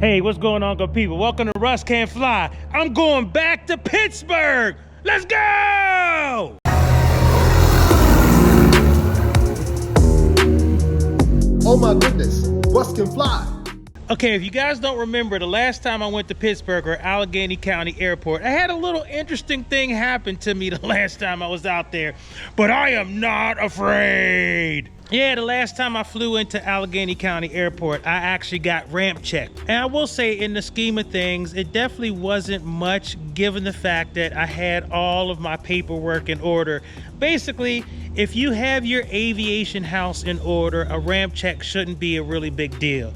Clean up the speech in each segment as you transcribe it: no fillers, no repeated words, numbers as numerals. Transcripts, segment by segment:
Hey, what's going on, good people? Welcome to Russ Can't Fly. I'm going back to Pittsburgh. Let's go! Oh my goodness, Russ can fly. Okay, if you guys don't remember, the last time I went to Pittsburgh or Allegheny County Airport, I had a little interesting thing happen to me the last time I was out there, but I am not afraid. Yeah, the last time I flew into Allegheny County Airport, I actually got ramp checked. And I will say, in the scheme of things, it definitely wasn't much given the fact that I had all of my paperwork in order. Basically, if you have your aviation house in order, a ramp check shouldn't be a really big deal.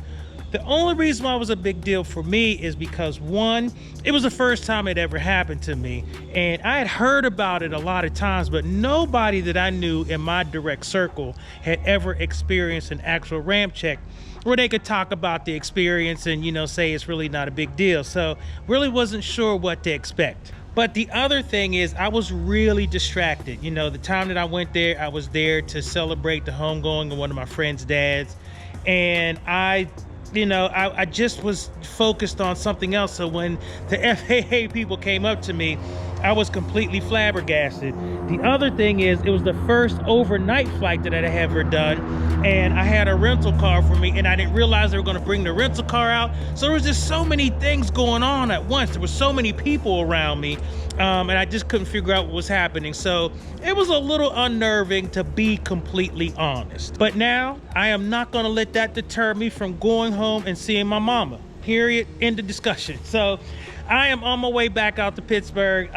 The only reason why it was a big deal for me is because, one, it was the first time it ever happened to me. And I had heard about it a lot of times, but nobody that I knew in my direct circle had ever experienced an actual ramp check where they could talk about the experience and, say it's really not a big deal. So really wasn't sure what to expect. But the other thing is I was really distracted. The time that I went there, I was there to celebrate the homegoing of one of my friend's dads. And I just was focused on something else. So when the FAA people came up to me, I was completely flabbergasted. The other thing is, it was the first overnight flight that I had ever done, and I had a rental car for me, and I didn't realize they were going to bring the rental car out. So there was just so many things going on at once. There were so many people around me, and I just couldn't figure out what was happening. So it was a little unnerving, to be completely honest. But now I am not going to let that deter me from going home and seeing my mama. Period. End of discussion. So I am on my way back out to Pittsburgh.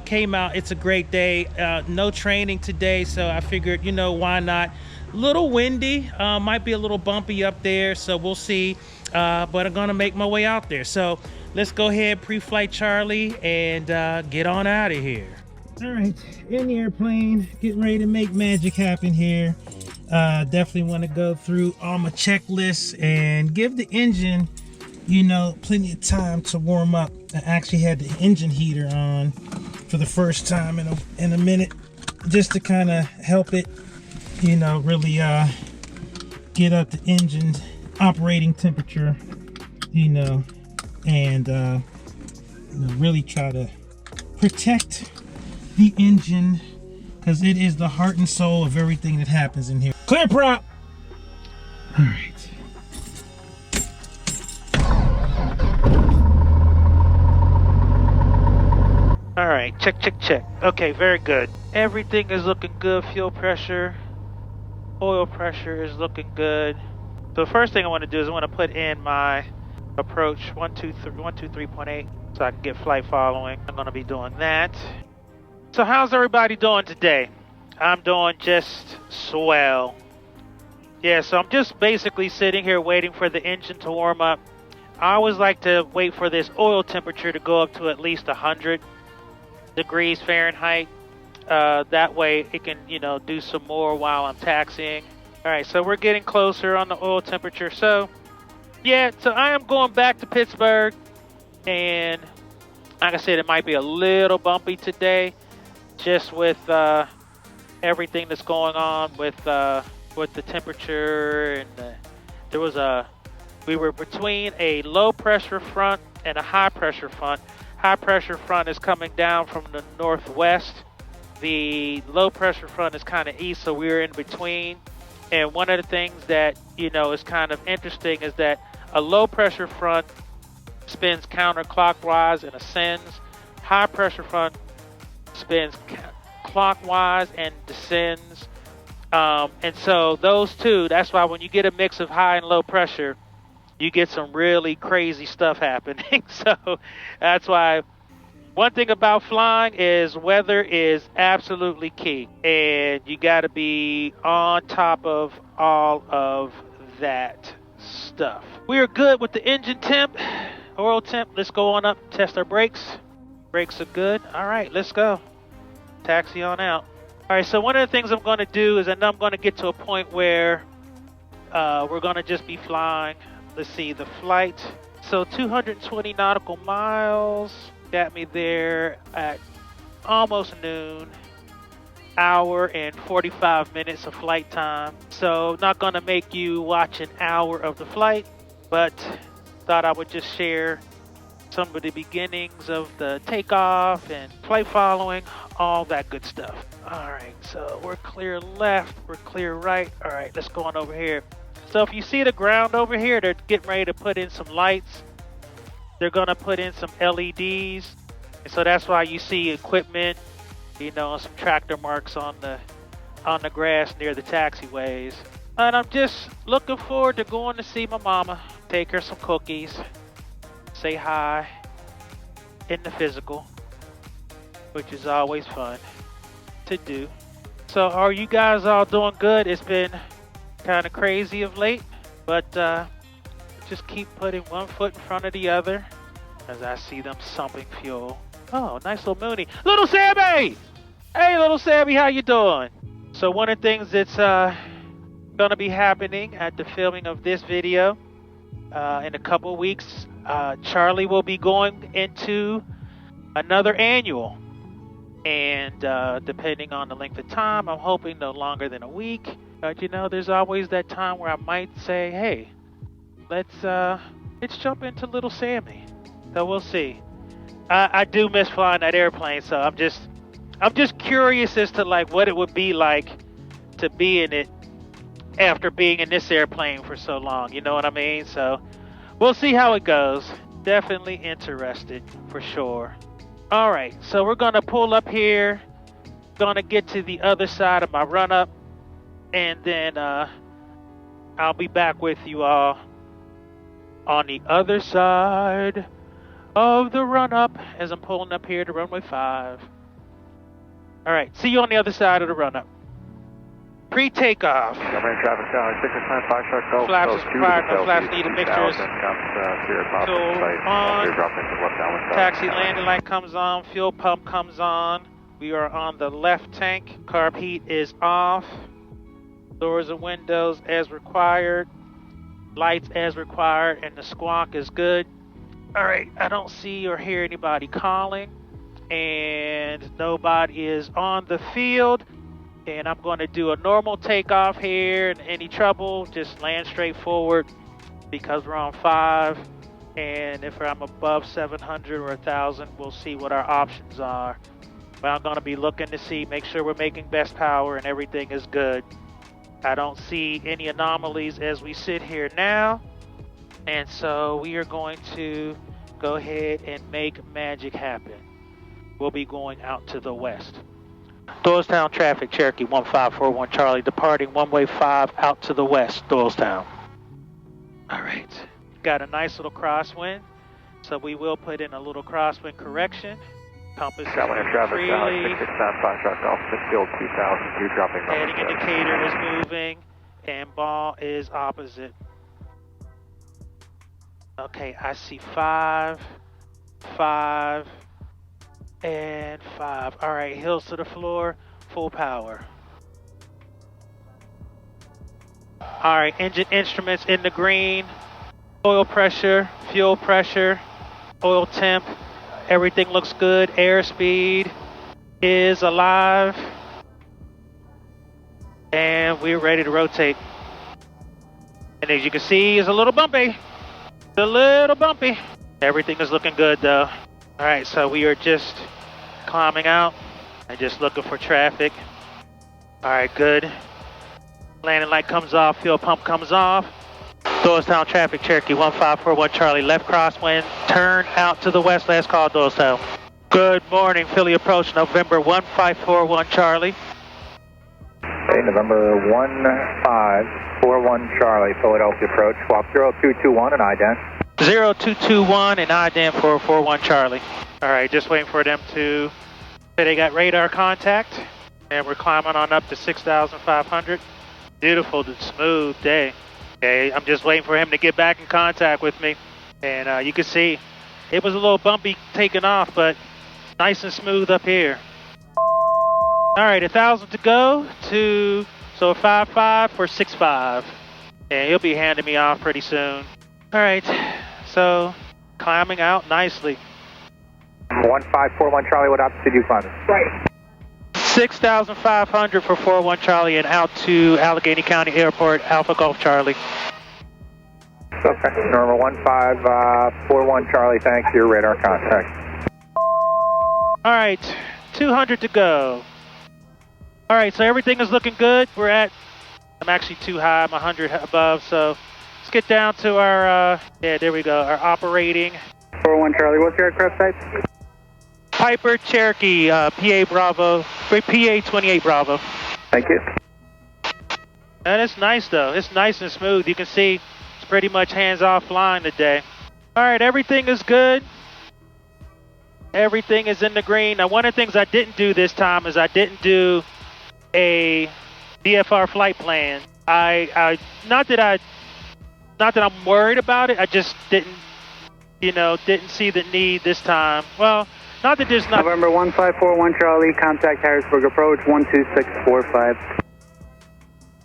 Came out. It's a great day. No training today, so I figured, why not? A little windy, might be a little bumpy up there, so we'll see. But I'm gonna make my way out there. So let's go ahead, pre-flight Charlie, and get on out of here. All right, in the airplane, getting ready to make magic happen here. Definitely want to go through all my checklists and give the engine, plenty of time to warm up. I actually had the engine heater on for the first time in a minute, just to kind of help it, really get up the engine's operating temperature, and really try to protect the engine, because it is the heart and soul of everything that happens in here. Clear prop. All right. All right, check. Okay, very good. Everything is looking good. Fuel pressure, oil pressure is looking good. So the first thing I want to do is I want to put in my approach 123.8 so I can get flight following. I'm going to be doing that. So how's everybody doing today? I'm doing just swell. Yeah, so I'm just basically sitting here waiting for the engine to warm up. I always like to wait for this oil temperature to go up to at least 100 degrees Fahrenheit. That way it can, do some more while I'm taxiing. All right, so we're getting closer on the oil temperature. So I am going back to Pittsburgh, and like I said, it might be a little bumpy today, just with everything that's going on with the temperature, and we were between a low pressure front and a high pressure front. High pressure front is coming down from the northwest. The low pressure front is kind of east, so we're in between. And one of the things that is kind of interesting is that a low pressure front spins counterclockwise and ascends. High pressure front spins clockwise and descends. And so those two, that's why when you get a mix of high and low pressure, you get some really crazy stuff happening. So that's why one thing about flying is weather is absolutely key, and you got to be on top of all of that stuff. We are good with the engine temp, oil temp. Let's go on up, test our brakes. Brakes are good. All right, let's go. Taxi on out. All right, so one of the things I'm going to do is I know I'm going to get to a point where we're going to just be flying. Let's see, the flight. So 220 nautical miles got me there at almost noon. Hour and 45 minutes of flight time. So not going to make you watch an hour of the flight, but thought I would just share some of the beginnings of the takeoff and flight following, all that good stuff. All right, so we're clear left, we're clear right. All right, let's go on over here. So if you see the ground over here, they're getting ready to put in some lights. They're gonna put in some LEDs. And so that's why you see equipment, you know, some tractor marks on the grass near the taxiways. And I'm just looking forward to going to see my mama, take her some cookies, say hi in the physical, which is always fun to do. So are you guys all doing good? It's been kind of crazy of late, but just keep putting one foot in front of the other as I see them sumping fuel. Oh, nice little Mooney. Little Sammy! Hey, little Sammy, how you doing? So one of the things that's going to be happening at the filming of this video in a couple of weeks, Charlie will be going into another annual. And depending on the length of time, I'm hoping no longer than a week. But you know, there's always that time where I might say, hey, let's jump into little Sammy. So we'll see. I do miss flying that airplane, so I'm just curious as to like what it would be like to be in it after being in this airplane for so long. You know what I mean? So we'll see how it goes. Definitely interested for sure. All right, so we're gonna pull up here, gonna get to the other side of my run up, and then I'll be back with you all on the other side of the run up as I'm pulling up here to runway 5. All right, see you on the other side of the run up. Pre-takeoff. Traffic tower 695 Shark Golf. Flaps is required, no flaps needed, mixtures. Fuel on. Taxi landing light comes on, fuel pump comes on. We are on the left tank. Carb heat is off. Doors and windows as required. Lights as required, and the squawk is good. All right, I don't see or hear anybody calling, and nobody is on the field. And I'm going to do a normal takeoff here, and any trouble, just land straight forward because we're on 5. And if I'm above 700 or 1,000, we'll see what our options are. But I'm going to be looking to see, make sure we're making best power and everything is good. I don't see any anomalies as we sit here now. And so we are going to go ahead and make magic happen. We'll be going out to the west. Doylestown traffic, Cherokee 1541 Charlie, departing one-way 5 out to the west, Doylestown. All right, got a nice little crosswind, so we will put in a little crosswind correction. Compass is freely. 695 Shark Golf, Pittsburgh 2000, you're dropping. Heading indicator is moving, and ball is opposite. Okay, I see 5, 5, and 5. All right, hills to the floor, full power. All right, engine instruments in the green. Oil pressure, fuel pressure, oil temp. Everything looks good. Airspeed is alive. And we're ready to rotate. And as you can see, it's a little bumpy. It's a little bumpy. Everything is looking good though. All right, so we are just climbing out and just looking for traffic. All right, good. Landing light comes off, fuel pump comes off. Doylestown traffic, Cherokee 1541 Charlie, left crosswind, turn out to the west, last call, Doylestown. Good morning, Philly approach, November 1541 Charlie. Okay, November 1541 Charlie, Philadelphia approach, swap 0221 and IDEN. 0221 and IDEN 441 Charlie. All right, just waiting for them to say they got radar contact, and we're climbing on up to 6,500. Beautiful, smooth day. Okay, I'm just waiting for him to get back in contact with me, and you can see it was a little bumpy taking off, but nice and smooth up here. All right, 1,000 to go to, so 5-5 for 6-5, and he'll be handing me off pretty soon. All right, so climbing out nicely. 1541 Charlie, what altitude you climbing? Right. 6,500 for 41 Charlie and out to Allegheny County Airport, Alpha Golf Charlie. Okay, normal 1541 Charlie, thanks, your radar contact. All right, 200 to go. All right, so everything is looking good. I'm actually too high, I'm 100 above, so let's get down to our, yeah, there we go, our operating. 41 Charlie, what's your aircraft type? Piper Cherokee, PA Bravo, PA 28 Bravo. Thank you. And it's nice though, it's nice and smooth. You can see it's pretty much hands-off flying today. All right, everything is good. Everything is in the green. Now, one of the things I didn't do this time is I didn't do a DFR flight plan. Not that I'm worried about it. I just didn't see the need this time. Well, not that there's not. November 1541 Charlie, contact Harrisburg approach 12645.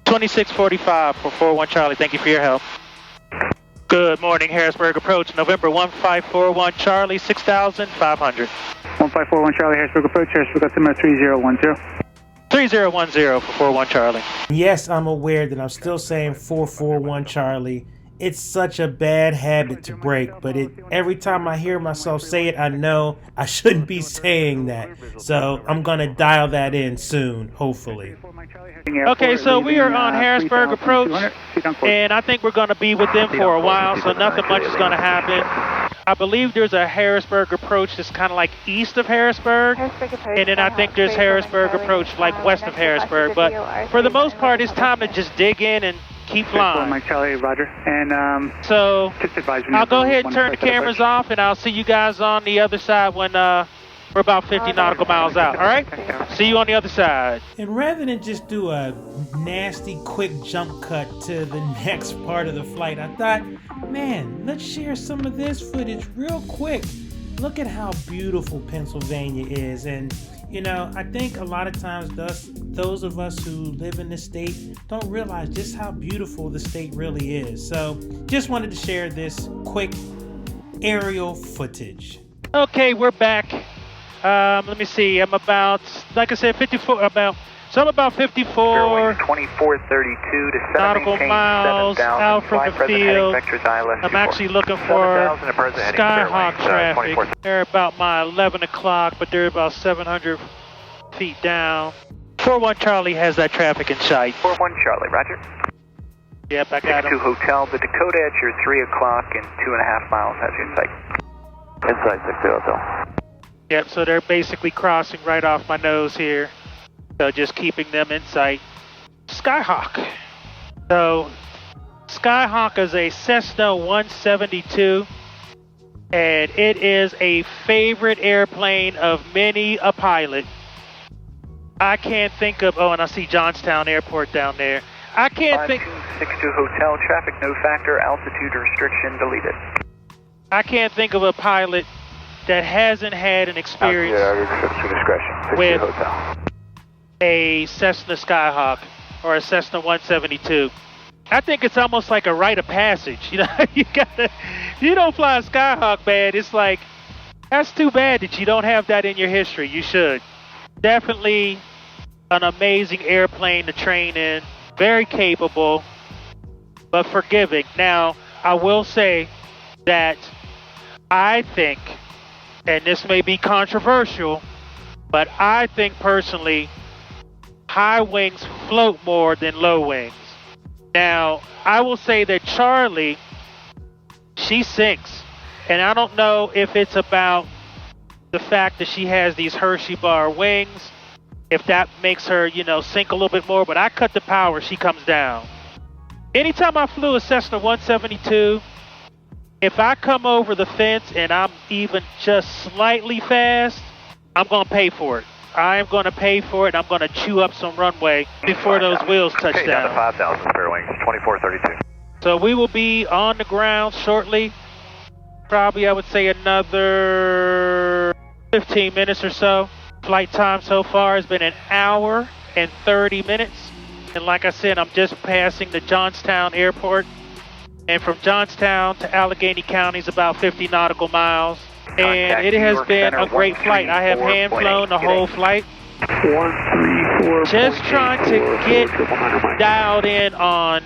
2645 for 41 Charlie. Thank you for your help. Good morning, Harrisburg approach. November 1541 Charlie, 6500. 1541 Charlie, Harrisburg approach. Harrisburg altimeter 3010. 3010 for 41 Charlie. Yes, I'm aware that I'm still saying 441 Charlie. It's such a bad habit to break, but every time I hear myself say it, I know I shouldn't be saying that. So I'm going to dial that in soon, hopefully. Okay, so we are on Harrisburg approach, and I think we're going to be with them for a while, so nothing much is going to happen. I believe there's a Harrisburg approach that's kind of like east of Harrisburg, and then I think there's Harrisburg approach like west of Harrisburg, but for the most part, it's time to just dig in and keep flying. Mike Charlie, Roger. And so just advise me. I'll go ahead and turn the cameras off, and I'll see you guys on the other side when we're about 50 nautical miles out. All right? See you on the other side. And rather than just do a nasty quick jump cut to the next part of the flight, I thought, man, let's share some of this footage real quick. Look at how beautiful Pennsylvania is. And I think a lot of times those of us who live in the state don't realize just how beautiful the state really is. So just wanted to share this quick aerial footage. Okay, we're back. Let me see. I'm about, like I said, 54, so I'm about 54 2432 to nautical miles out from the field. I'm actually looking for Skyhawk traffic. They're about my 11 o'clock, but they're about 700 feet down. 41 Charlie has that traffic in sight. 41 Charlie, roger. Yep, I got him. 62 Hotel, the Dakota at your 3 o'clock and 2.5 miles has your sight. Inside 60 Hotel. Yep, so they're basically crossing right off my nose here. So just keeping them in sight. Skyhawk. So Skyhawk is a Cessna 172, and it is a favorite airplane of many a pilot. I can't think of, oh, and I see Johnstown Airport down there. I can't think. 62 Hotel, traffic no factor, altitude restriction deleted. I can't think of a pilot that hasn't had an experience with a Cessna Skyhawk or a Cessna 172. I think it's almost like a rite of passage. If you don't fly a Skyhawk, man, it's like, that's too bad that you don't have that in your history. You should. Definitely an amazing airplane to train in. Very capable, but forgiving. Now, I will say that I think, and this may be controversial, but I think personally, high wings float more than low wings. Now, I will say that Charlie, she sinks. And I don't know if it's about the fact that she has these Hershey bar wings, if that makes her, sink a little bit more, but I cut the power, she comes down. Anytime I flew a Cessna 172, if I come over the fence and I'm even just slightly fast, I'm going to pay for it. I am going to pay for it. I'm going to chew up some runway before those wheels touch down. Down to 5,000 spare wings, 2432. So we will be on the ground shortly. Probably, I would say, another 15 minutes or so. Flight time so far has been 1 hour and 30 minutes. And like I said, I'm just passing the Johnstown Airport. And from Johnstown to Allegheny County is about 50 nautical miles. And it has been a great flight. I have hand flown the whole flight. 134. Just trying to get dialed in on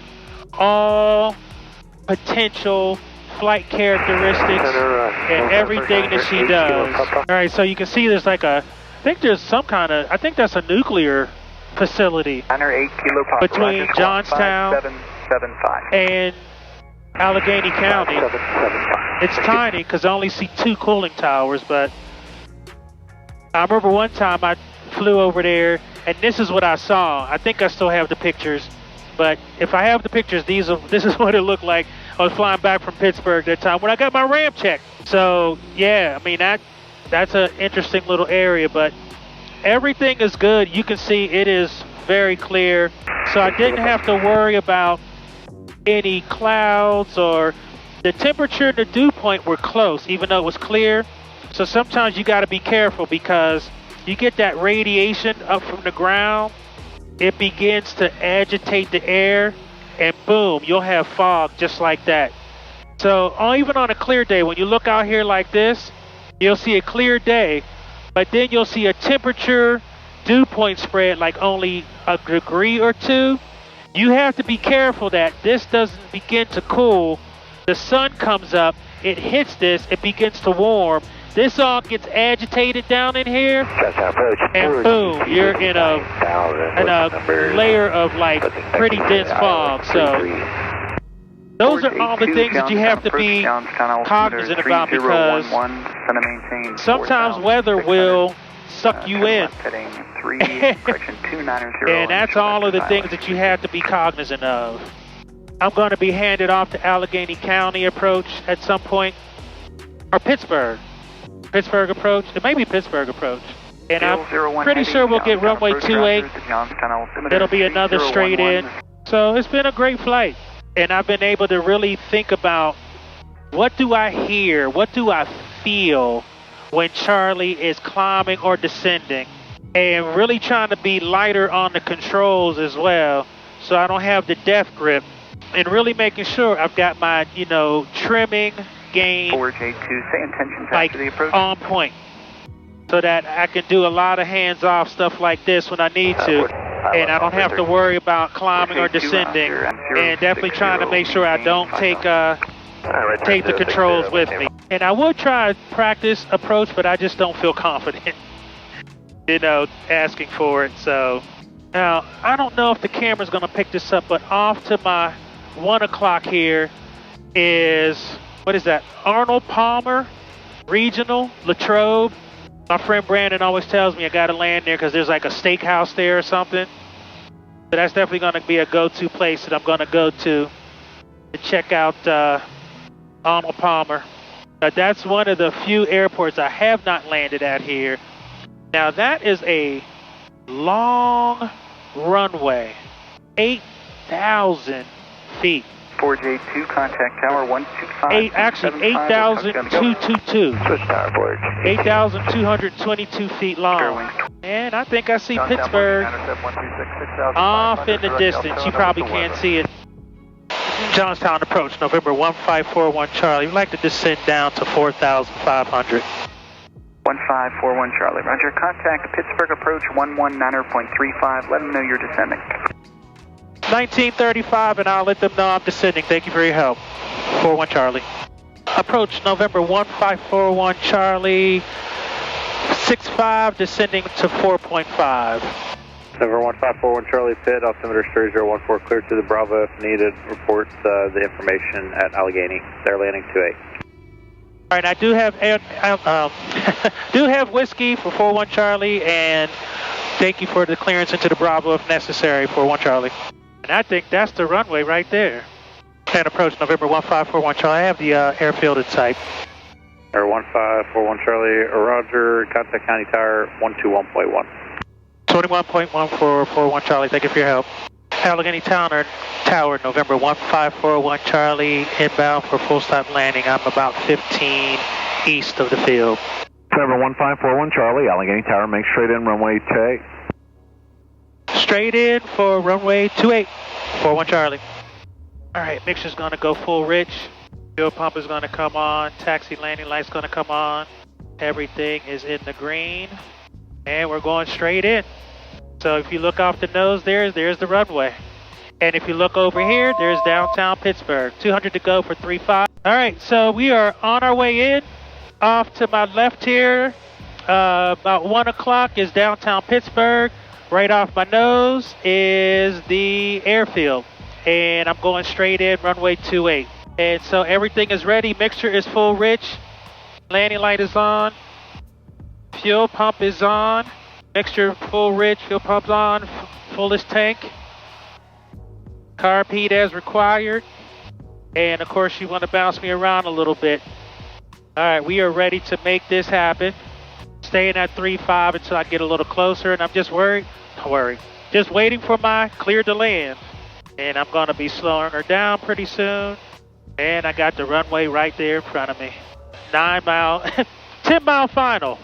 all potential flight characteristics and everything that she does. All right, so you can see there's like I think that's a nuclear facility 8 Kilo Papa, between Roger, Johnstown 5775. and Allegheny County. 5775. It's tiny because I only see 2 cooling towers, but I remember one time I flew over there and this is what I saw. I think I still have the pictures, but if I have the pictures, this is what it looked like. I was flying back from Pittsburgh that time when I got my ramp checked. So yeah, I mean that's an interesting little area, but everything is good. You can see it is very clear. So I didn't have to worry about any clouds, or the temperature and the dew point were close, even though it was clear. So sometimes you got to be careful because you get that radiation up from the ground. It begins to agitate the air, and boom, you'll have fog just like that. So even on a clear day, when you look out here like this, you'll see a clear day, but then you'll see a temperature dew point spread like only a degree or 2. You have to be careful that this doesn't begin to cool. The sun comes up, it hits this, it begins to warm. This all gets agitated down in here, and boom, you're in a layer of like pretty dense fog. So those are all the things that you have to be cognizant about, because sometimes weather will suck you in. And that's all of the things that you have to be cognizant of. I'm going to be handed off to Allegheny County approach at some point, or Pittsburgh approach. It may be Pittsburgh approach. And I'm pretty sure we'll get runway 28. It'll be another straight in. So it's been a great flight. And I've been able to really think about, what do I hear? What do I feel when Charlie is climbing or descending? And really trying to be lighter on the controls as well, so I don't have the death grip. And really making sure I've got my, trimming game like on point, so that I can do a lot of hands-off stuff like this when I need to, and I don't have to worry about climbing or descending. And definitely trying to make sure I don't take the controls with me. And I would try to practice approach, but I just don't feel confident, asking for it. So now I don't know if the camera's going to pick this up, but off to my 1 o'clock here is, what is that? Arnold Palmer Regional, Latrobe. My friend Brandon always tells me I got to land there because there's like a steakhouse there or something. So that's definitely going to be a go-to place that I'm going to go to check out Arnold Palmer. That's one of the few airports I have not landed at here. Now that is a long runway, 8,000 feet. 4J2, contact tower 125. Actually 8,222. 8,222 feet long. And I think I see Pittsburgh off in the distance. You probably can't see it. Johnstown approach, November 1541 Charlie. We'd like to descend down to 4,500. 1541 Charlie. Roger. Contact Pittsburgh approach 119.35. Let them know you're descending. 1935, and I'll let them know I'm descending. Thank you for your help. 41 Charlie. Approach November 1541 Charlie. 65, descending to 4.5. November 1541 Charlie Pitt, altimeter 3014, clear to the Bravo if needed. Report the information at Allegheny. They're landing 28. All right, I do have whiskey for 41 Charlie, and thank you for the clearance into the Bravo if necessary, 41 Charlie. And I think that's the runway right there. And approach November 1541 Charlie. I have the airfield in sight. November 1541 Charlie, Roger, contact County Tower 121.1. 21.1 for 41 Charlie. Thank you for your help. Allegheny Tower, November 1541 Charlie, inbound for full stop landing. I'm about 15 east of the field. November 1541 Charlie, Allegheny Tower, make straight in runway 28. Straight in for runway 28, 41 Charlie. All right, mixture's gonna go full rich. Fuel pump is gonna come on. Taxi landing light's gonna come on. Everything is in the green. And we're going straight in. So if you look off the nose there's the runway. And if you look over here, there's downtown Pittsburgh. 200 to go for 3-5. All right, so we are on our way in. Off to my left here, about 1 o'clock is downtown Pittsburgh. Right off my nose is the airfield. And I'm going straight in, runway 28. And so everything is ready. Mixture is full rich. Landing light is on. Fuel pump is on. Mixture full rich. Fuel pump's on. Fullest tank. Carb heat as required. And of course you want to bounce me around a little bit. All right, we are ready to make this happen. Staying at 3-5 until I get a little closer. And I'm just worried. Don't worry. Just waiting for my clear to land. And I'm going to be slowing her down pretty soon. And I got the runway right there in front of me. 9-mile, 10-mile final.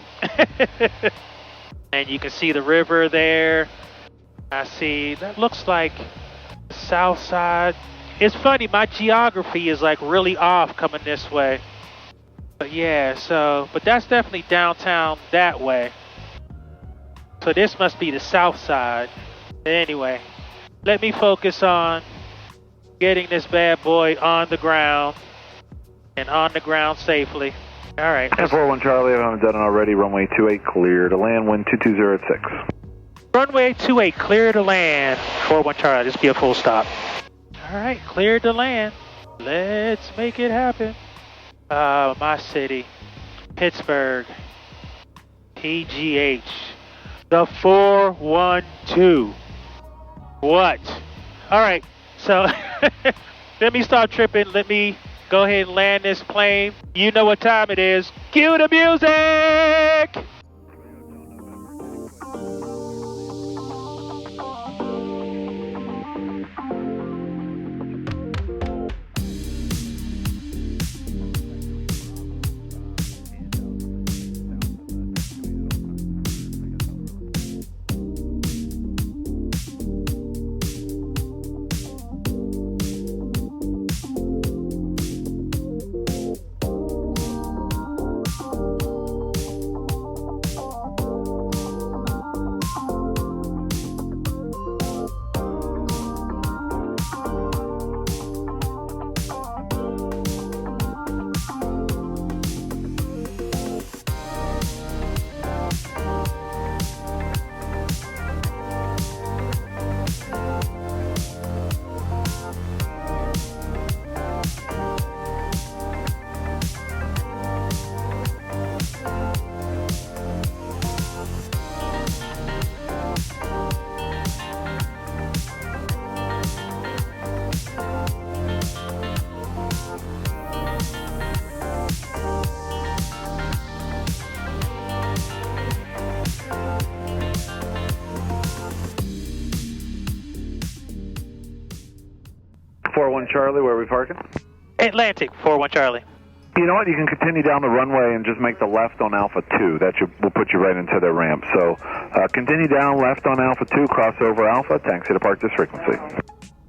And you can see the river there. I see, that looks like the south side. It's funny, my geography is like really off coming this way. But yeah, so, but that's definitely downtown that way. So this must be the south side. Anyway, let me focus on getting this bad boy on the ground and on the ground safely. All right. 1041 Charlie, if I haven't done it already, runway 28 clear to land, wind 2206. Runway 28 clear to land. 41 Charlie, just be a full stop. All right, clear to land. Let's make it happen. My city, Pittsburgh, PGH, the 412. What? All right, so let me stop tripping. Let me go ahead and land this plane. You know what time it is. Cue the music! 41 Charlie, where are we parking? Atlantic, 41 Charlie. You know what? You can continue down the runway and just make the left on Alpha 2. That will put you right into their ramp. So continue down left on Alpha 2, cross over Alpha, taxi to park this frequency.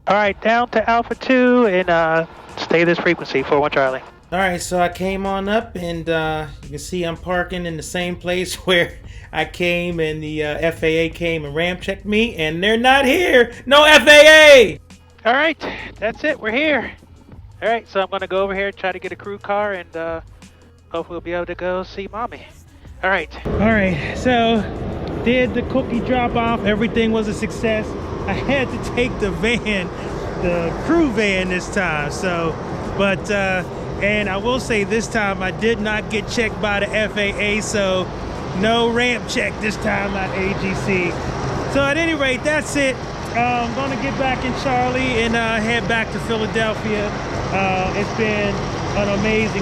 All right, down to Alpha 2 and stay this frequency, 41 Charlie. All right, so I came on up and you can see I'm parking in the same place where I came and the FAA came and ramp checked me, and they're not here. No FAA! All right, that's it. We're here. All right, so I'm going to go over here and try to get a crew car and hopefully we'll be able to go see Mommy. All right. All right, so did the cookie drop off. Everything was a success. I had to take the van, the crew van this time. So, but, and I will say this time I did not get checked by the FAA, so no ramp check this time at AGC. So at any rate, that's it. I'm gonna get back in Charlie and head back to Philadelphia. It's been an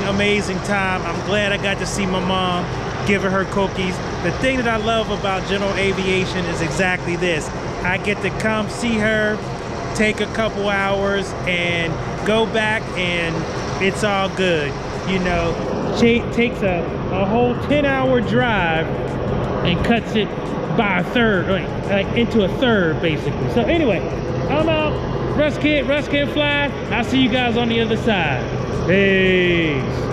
amazing time. I'm glad I got to see my mom, give her cookies. The thing that I love about General Aviation is exactly this. I get to come see her, take a couple hours, and go back, and it's all good. You know, she takes a whole 10-hour drive and cuts it by a third, like into a third, basically. So anyway, I'm out. Russ can fly. I'll see you guys on the other side. Peace.